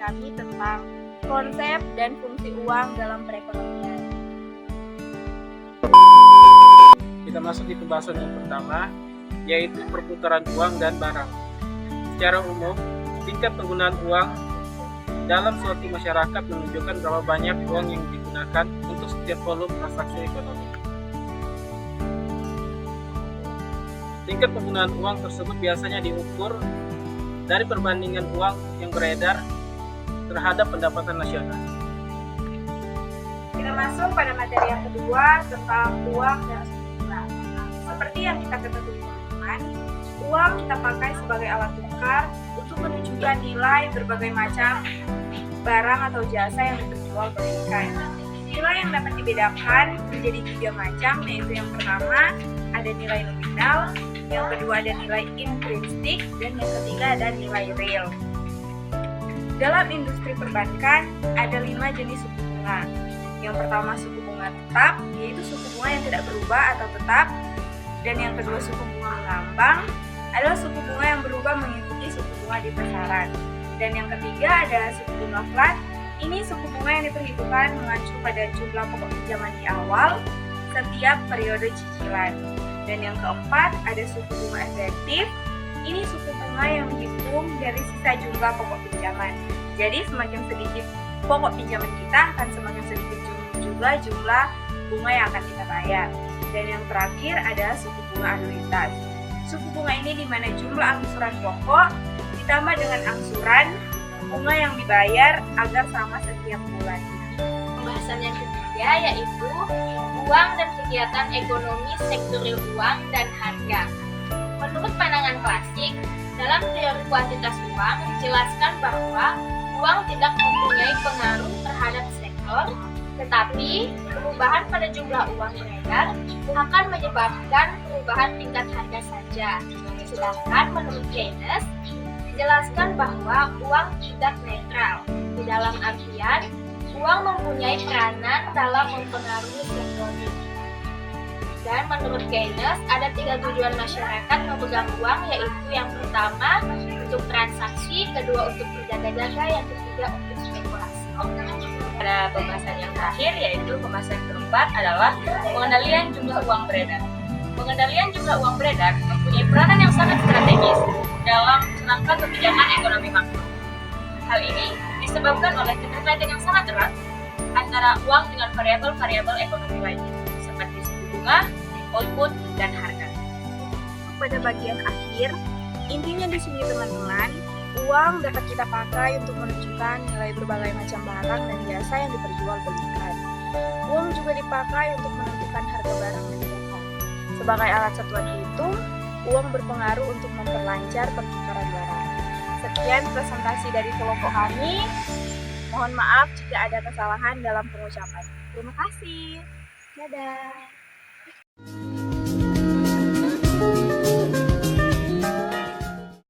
kami tentang konsep dan fungsi uang dalam perekonomian. Kita masuk di pembahasan yang pertama, yaitu perputaran uang dan barang. Secara umum, tingkat penggunaan uang dalam suatu masyarakat menunjukkan berapa banyak uang yang digunakan untuk setiap volume transaksi ekonomi. Tingkat penggunaan uang tersebut biasanya diukur dari perbandingan uang yang beredar terhadap pendapatan nasional. Kita masuk pada materi yang kedua tentang uang dan suku bunga. Seperti yang kita ketahui teman-teman, uang kita pakai sebagai alat tukar untuk menunjukkan nilai berbagai macam barang atau jasa yang diperjualbelikan. Nilai yang dapat dibedakan menjadi 3 macam, yaitu yang pertama ada nilai nominal, yang kedua ada nilai intrinsik, dan yang ketiga ada nilai real. Dalam industri perbankan ada 5 jenis suku bunga. Yang pertama suku bunga tetap, yaitu suku bunga yang tidak berubah atau tetap, dan yang kedua suku bunga mengambang adalah suku bunga yang berubah mengikuti suku bunga di pasaran. Dan yang ketiga ada suku bunga flat. Ini suku bunga yang diperhitungkan mengacu pada jumlah pokok pinjaman di awal setiap periode cicilan. Dan yang keempat ada suku bunga efektif. Ini suku bunga yang dihitung dari sisa jumlah pokok pinjaman. Jadi semakin sedikit pokok pinjaman kita akan semakin sedikit juga jumlah bunga yang akan kita bayar. Dan yang terakhir ada suku bunga anuitas. Suku bunga ini di mana jumlah angsuran pokok ditambah dengan angsuran bunga yang dibayar agar sama setiap bulannya. Pembahasan yang ketiga yaitu uang dan kegiatan ekonomi sektor real uang dan harga. Menurut pandangan klasik, dalam teori kuantitas uang dijelaskan bahwa uang tidak mempunyai pengaruh terhadap sektor, tetapi perubahan pada jumlah uang beredar akan menyebabkan perubahan tingkat harga saja. Sedangkan menurut Keynes, dijelaskan bahwa uang tidak netral, di dalam artian uang mempunyai peranan dalam mempengaruhi sektor. Dan menurut Keynes, ada 3 tujuan masyarakat memegang uang, yaitu yang pertama untuk transaksi, kedua untuk berjaga-jaga, yang ketiga untuk spekulasi. Pada pembahasan yang terakhir, yaitu pembahasan keempat adalah pengendalian jumlah uang beredar. Pengendalian jumlah uang beredar mempunyai peranan yang sangat strategis dalam menangkal kebijakan ekonomi makro. Hal ini disebabkan oleh keterkaitan yang sangat erat antara uang dengan variabel-variabel ekonomi lainnya, seperti suku bunga, output, dan harga. Pada bagian akhir, intinya di sini teman-teman, uang dapat kita pakai untuk menunjukkan nilai berbagai macam barang dan jasa yang diperjualbelikan. Uang juga dipakai untuk menentukan harga barang dan jasa. Sebagai alat satuan hitung, uang berpengaruh untuk memperlancar pertukaran barang. Sekian presentasi dari kelompok kami. Mohon maaf jika ada kesalahan dalam pengucapan. Terima kasih. Dadah.